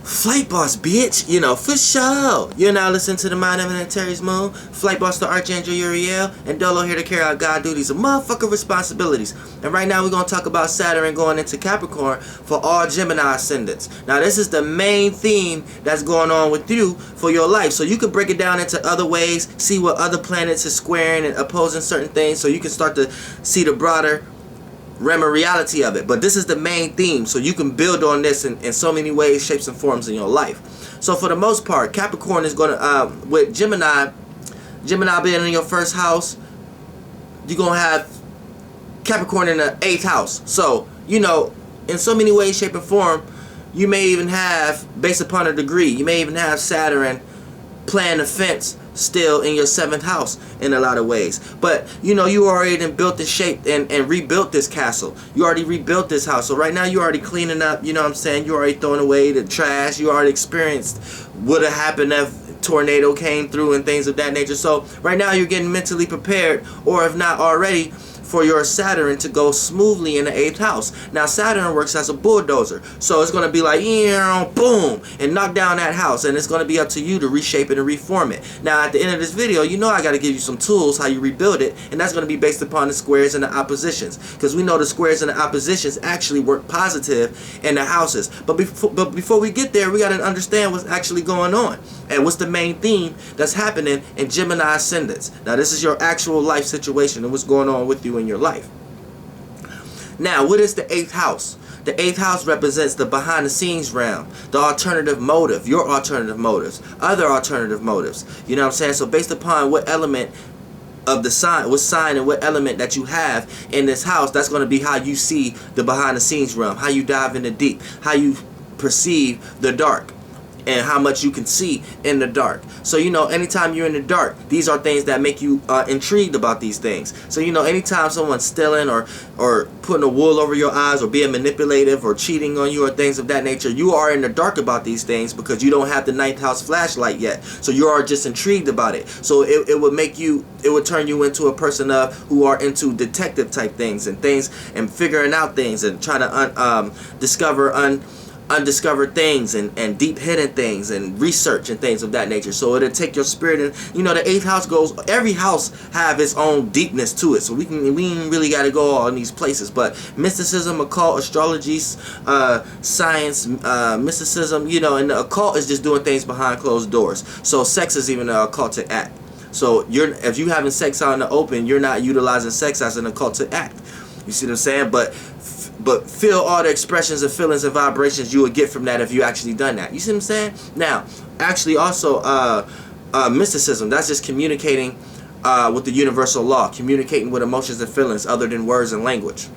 Flight Boss, bitch, you know, for sure. You're now listening to the Mind Eminent Terry's Moon, Flight Boss, the Archangel Uriel, and Dolo here to carry out God duties and motherfucking responsibilities. And right now we're going to talk about Saturn going into Capricorn for all Gemini ascendants. Now this is the main theme that's going on with you for your life. So you can break it down into other ways, see what other planets is squaring and opposing certain things, so you can start to see the broader realm of reality of it. But this is the main theme, so you can build on this in so many ways, shapes, and forms in your life. So for the most part, Capricorn is going to, with Gemini being in your first house, you're going to have Capricorn in the 8th house. So, you know, in so many ways, shape, and form, you may even have, based upon a degree, you may even have Saturn playing the fence still in your 7th house in a lot of ways. But you know, you already done built and shaped and rebuilt this castle. You already rebuilt this house. So right now you already cleaning up, you know what I'm saying? You already throwing away the trash. You already experienced what would have happened if tornado came through and things of that nature. So right now you're getting mentally prepared, or if not already, for your Saturn to go smoothly in the 8th house. Now Saturn works as a bulldozer, so it's going to be like boom and knock down that house, and it's going to be up to you to reshape it and reform it. Now at the end of this video, you know I got to give you some tools how you rebuild it, and that's going to be based upon the squares and the oppositions, because we know the squares and the oppositions actually work positive in the houses. But before we get there, we got to understand what's actually going on and what's the main theme that's happening in Gemini ascendants. Now this is your actual life situation and what's going on with you in your life. Now, what is the 8th house? The 8th house represents the behind the scenes realm, the alternative motive, your alternative motives, other alternative motives. You know what I'm saying? So based upon what element of the sign, what sign and what element that you have in this house, that's going to be how you see the behind the scenes realm, how you dive in the deep, how you perceive the dark, and how much you can see in the dark. So you know, anytime you're in the dark, these are things that make you intrigued about these things. So you know, anytime someone's stealing or putting a wool over your eyes or being manipulative or cheating on you or things of that nature, you are in the dark about these things because you don't have the 9th house flashlight yet. So you are just intrigued about it. So it would make you, it would turn you into a person who are into detective type things and figuring out things and trying to discover undiscovered things and deep hidden things and research and things of that nature. So it'll take your spirit, and you know, the 8th house goes, every house have its own deepness to it, so we ain't really got to go all in these places. But mysticism, occult, astrology, science, mysticism, you know, and the occult is just doing things behind closed doors. So sex is even an occultic act. So if you having sex out in the open, you're not utilizing sex as an occultic act. You see what I'm saying? But feel all the expressions and feelings and vibrations you would get from that if you actually done that. You see what I'm saying? Now, actually also, mysticism, that's just communicating with the universal law, communicating with emotions and feelings other than words and language.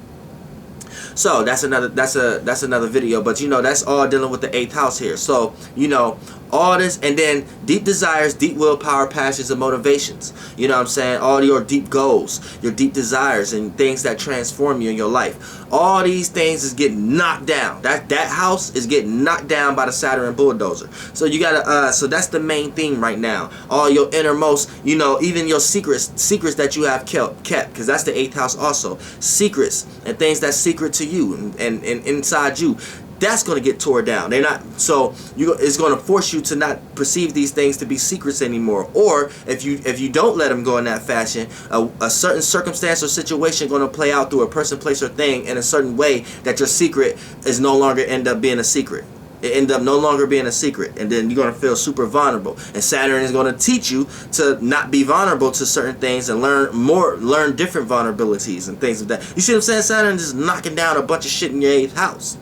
So that's another video, but you know, that's all dealing with the 8th house here. So you know, all this, and then deep desires, deep willpower, passions, and motivations. You know what I'm saying? All your deep goals, your deep desires, and things that transform you in your life. All these things is getting knocked down. That house is getting knocked down by the Saturn bulldozer. So you gotta, so that's the main thing right now. All your innermost, you know, even your secrets that you have kept, because that's the 8th house also. Secrets and things that's secret to you and inside you. That's going to get tore down. They're not, so it's going to force you to not perceive these things to be secrets anymore. Or if you don't let them go in that fashion, a certain circumstance or situation going to play out through a person, place, or thing in a certain way that your secret is no longer end up being a secret. It end up no longer being a secret, and then you're going to feel super vulnerable. And Saturn is going to teach you to not be vulnerable to certain things and learn different vulnerabilities and things of that. You see what I'm saying? Saturn is knocking down a bunch of shit in your 8th house.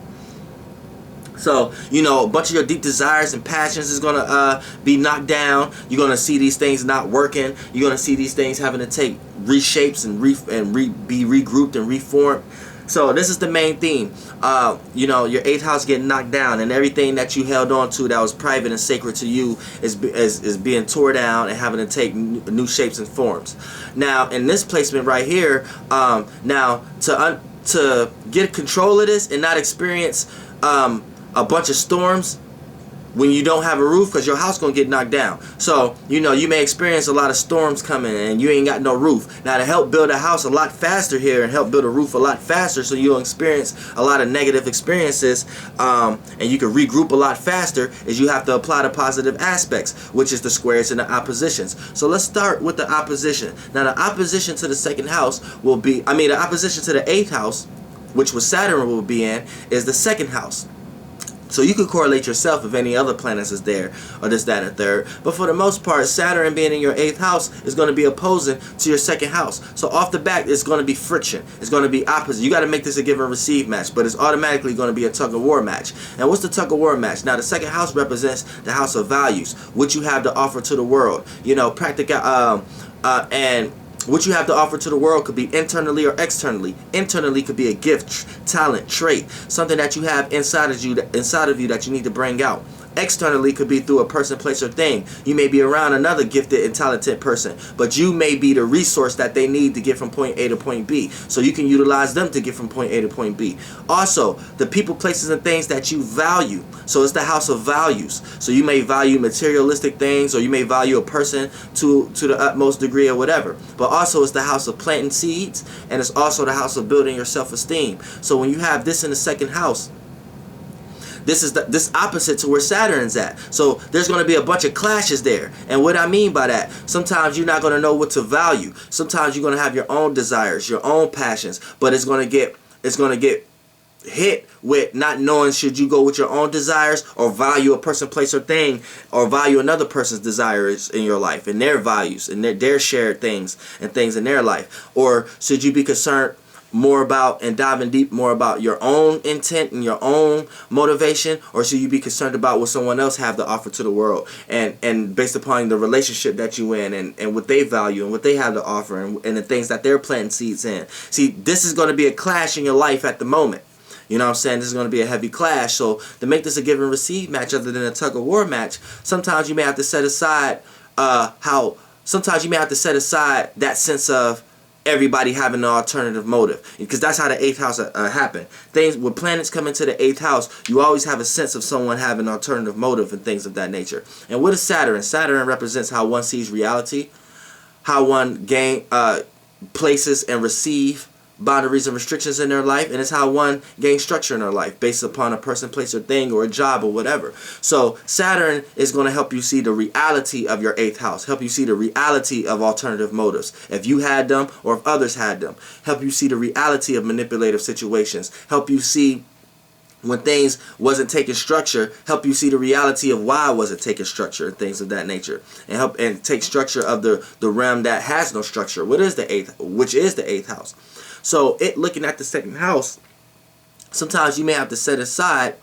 So, you know, a bunch of your deep desires and passions is going to be knocked down. You're going to see these things not working. You're going to see these things having to take reshapes and be regrouped and reformed. So this is the main theme. You know, your 8th house getting knocked down, and everything that you held on to that was private and sacred to you is being tore down and having to take new shapes and forms. Now, in this placement right here, now to get control of this and not experience a bunch of storms when you don't have a roof, because your house gonna get knocked down. So you know, you may experience a lot of storms coming and you ain't got no roof. Now, to help build a house a lot faster here and help build a roof a lot faster, so you'll experience a lot of negative experiences, and you can regroup a lot faster, is you have to apply the positive aspects, which is the squares and the oppositions. So let's start with the opposition. Now, the opposition to the second house will be, the opposition to the 8th house, which was Saturn will be in, is the second house. So you could correlate yourself if any other planets is there, or this, that, and third. But for the most part, Saturn being in your 8th house is going to be opposing to your second house. So off the bat, it's going to be friction. It's going to be opposite. You got to make this a give and receive match, but it's automatically going to be a tug of war match. And what's the tug of war match? Now, the second house represents the house of values, what you have to offer to the world. You know, practical, and what you have to offer to the world could be internally or externally. Internally could be a gift, talent, trait, something that you have inside of you that you need to bring out. Externally could be through a person, place, or thing. You may be around another gifted and talented person, but you may be the resource that they need to get from point A to point B, so you can utilize them to get from point A to point B. Also, the people, places, and things that you value. So it's the house of values. So you may value materialistic things, or you may value a person to the utmost degree or whatever. But also it's the house of planting seeds, and it's also the house of building your self-esteem. So when you have this in the second house, this is this opposite to where Saturn's at. So there's going to be a bunch of clashes there. And what I mean by that, sometimes you're not going to know what to value. Sometimes you're going to have your own desires, your own passions, but it's going to get hit with not knowing, should you go with your own desires or value a person, place, or thing, or value another person's desires in your life and their values and their shared things and things in their life. Or should you be concerned more about and diving deep more about your own intent and your own motivation, or should you be concerned about what someone else have to offer to the world, and based upon the relationship that you in, and what they value and what they have to offer, and the things that they're planting seeds in. See, this is going to be a clash in your life at the moment. You know what I'm saying? This is going to be a heavy clash. So to make this a give and receive match other than a tug of war match, sometimes you may have to set aside sometimes you may have to set aside that sense of everybody having an alternative motive, because that's how the 8th house happen. Things when planets come into the 8th house, you always have a sense of someone having an alternative motive and things of that nature. And what is Saturn? Saturn represents how one sees reality, how one places and receive boundaries and restrictions in their life, and it's how one gains structure in their life based upon a person, place, or thing, or a job, or whatever. So Saturn is going to help you see the reality of your 8th house, help you see the reality of alternative motives, if you had them or if others had them, help you see the reality of manipulative situations, help you see when things wasn't taking structure, help you see the reality of why it wasn't taking structure and things of that nature, and help and take structure of the realm that has no structure, which is the 8th house. So looking at the second house, sometimes you may have to set aside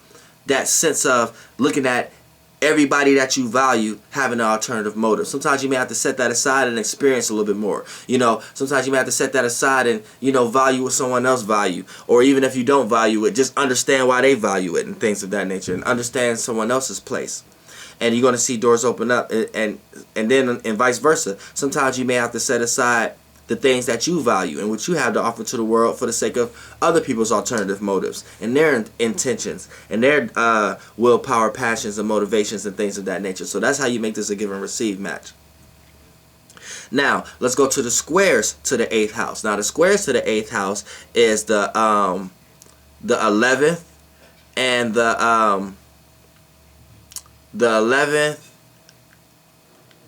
that sense of looking at everybody that you value having an alternative motive. Sometimes you may have to set that aside and experience a little bit more. You know, sometimes you may have to set that aside and, you know, value what someone else value. Or even if you don't value it, just understand why they value it and things of that nature, and understand someone else's place. And you're going to see doors open up, and then and vice versa. Sometimes you may have to set aside the things that you value and what you have to offer to the world for the sake of other people's alternative motives and their intentions and their willpower, passions, and motivations and things of that nature. So that's how you make this a give and receive match. Now, let's go to the squares to the 8th house. Now, the squares to the 8th house is the 11th and the 11th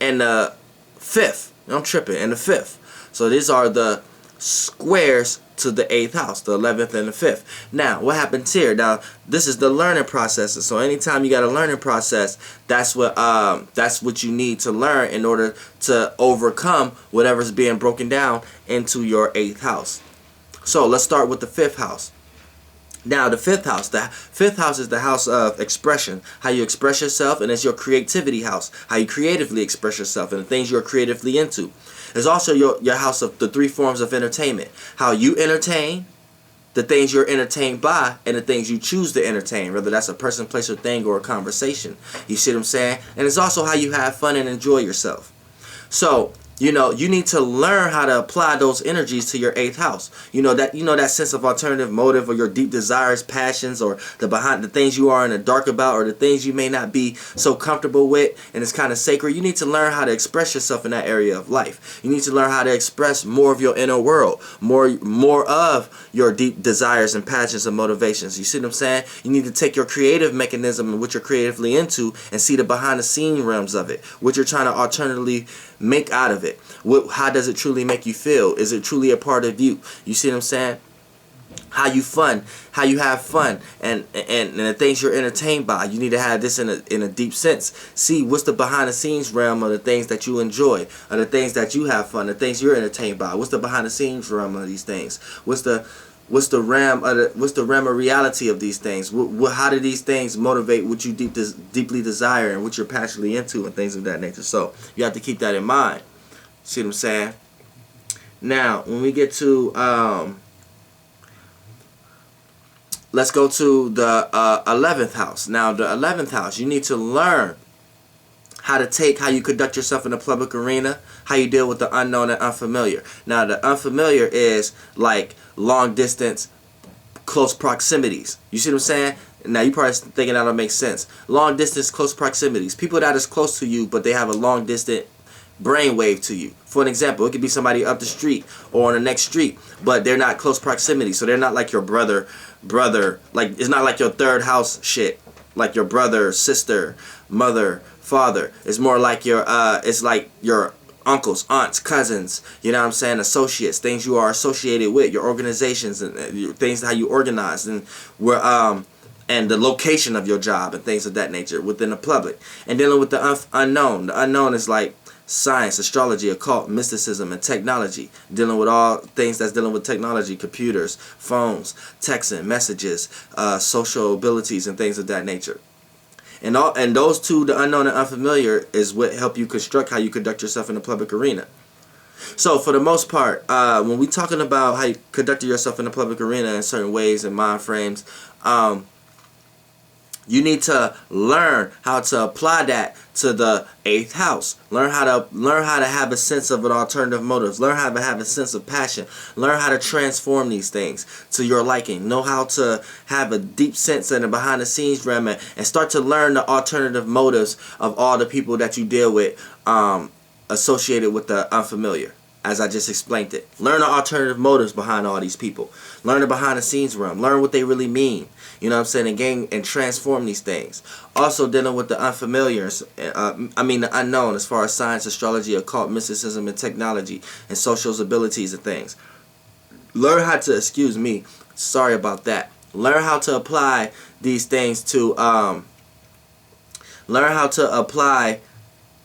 and the 5th. I'm tripping. And the 5th. So these are the squares to the 8th house, the 11th and the 5th. Now, what happens here? Now, this is the learning process. So anytime you got a learning process, that's what you need to learn in order to overcome whatever's being broken down into your 8th house. So let's start with the 5th house. Now, the 5th house. The 5th house is the house of expression, how you express yourself, and it's your creativity house, how you creatively express yourself and the things you're creatively into. It's also your house of the 3 forms of entertainment, how you entertain, the things you're entertained by, and the things you choose to entertain, whether that's a person, place, or thing, or a conversation. You see what I'm saying? And it's also how you have fun and enjoy yourself. So You need to learn how to apply those energies to your 8th house. That sense of alternative motive, or your deep desires, passions, or the things you are in the dark about, or the things you may not be so comfortable with, and it's kind of sacred. You need to learn how to express yourself in that area of life. You need to learn how to express more of your inner world, more of your deep desires and passions and motivations. You see what I'm saying? You need to take your creative mechanism and what you're creatively into, and see the behind the scene realms of it, what you're trying to alternatively make out of it. How does it truly make you feel? Is it truly a part of you? You see what I'm saying? How you have fun, and the things you're entertained by. You need to have this in a deep sense. See what's the behind the scenes realm of the things that you enjoy, or the things that you have fun, the things you're entertained by. What's the behind the scenes realm of these things? What's the realm of reality of these things? How do these things motivate what you deeply desire, and what you're passionately into, and things of that nature? So you have to keep that in mind. See what I'm saying? Now, when we get to let's go to the 11th house. Now, the 11th house, you need to learn how you conduct yourself in the public arena, how you deal with the unknown and unfamiliar. Now, the unfamiliar is like long distance, close proximities. You see what I'm saying? Now, you probably thinking that don't make sense. Long distance, close proximities. People that is close to you, but they have a long distance brainwave to you. For an example, it could be somebody up the street or on the next street, but they're not close proximity, so they're not like your brother. Like, it's not like your third house shit, like your brother, sister, mother, father. It's more like it's like your uncles, aunts, cousins, you know what I'm saying, associates, things you are associated with, your organizations, and things how you organize, and and the location of your job, and things of that nature within the public. And dealing with the unknown. The unknown is like science, astrology, occult, mysticism, and technology. Dealing with all things that's dealing with technology, computers, phones, texting, messages, social abilities, and things of that nature. And those two, the unknown and unfamiliar, is what help you construct how you conduct yourself in the public arena. So for the most part, when we're talking about how you conduct yourself in the public arena in certain ways and mind frames, you need to learn how to apply that to the 8th house. Learn how to have a sense of an alternative motives. Learn how to have a sense of passion. Learn how to transform these things to your liking. Know how to have a deep sense in the behind the scenes realm, and start to learn the alternative motives of all the people that you deal with, associated with the unfamiliar. As I just explained it. Learn the alternative motives behind all these people. Learn the behind the scenes realm. Learn what they really mean. You know what I'm saying? And gain and transform these things. Also dealing with the unfamiliars. The unknown, as far as science, astrology, occult, mysticism, and technology, and social abilities and things. Learn how to, sorry about that. Learn how to apply these things to, learn how to apply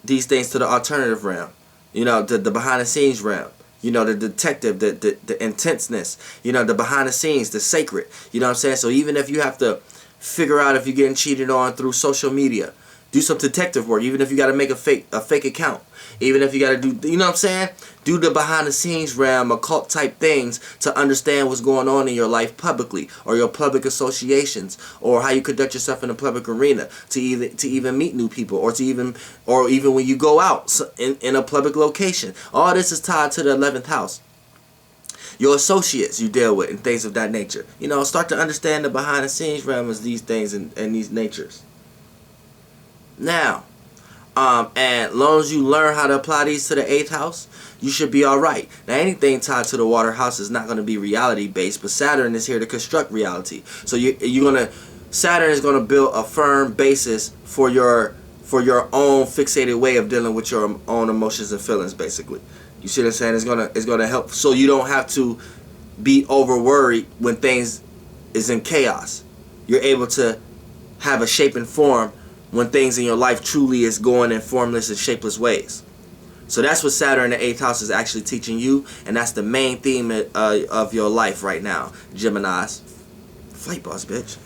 these things to the alternative realm. You know, the behind the scenes realm. You know, the detective, the intenseness. You know, the behind the scenes, the sacred. You know what I'm saying? So even if you have to figure out if you're getting cheated on through social media, do some detective work. Even if you got to make a fake account. Even if you got to do, you know what I'm saying? Do the behind the scenes realm, occult type things to understand what's going on in your life publicly, or your public associations, or how you conduct yourself in the public arena, to even meet new people, or even when you go out in a public location. All this is tied to the 11th house. Your associates you deal with and things of that nature. You know, start to understand the behind the scenes realm of these things and these natures. Now, and as long as you learn how to apply these to the 8th house, you should be alright. Now, anything tied to the water house is not going to be reality based, but Saturn is here to construct reality. So Saturn is going to build a firm basis for your own fixated way of dealing with your own emotions and feelings, basically. You see what I'm saying? It's gonna help, so you don't have to be over worried when things is in chaos. You're able to have a shape and form when things in your life truly is going in formless and shapeless ways. So that's what Saturn in the 8th house is actually teaching you, and that's the main theme of your life right now, Geminis. Flight boss, bitch.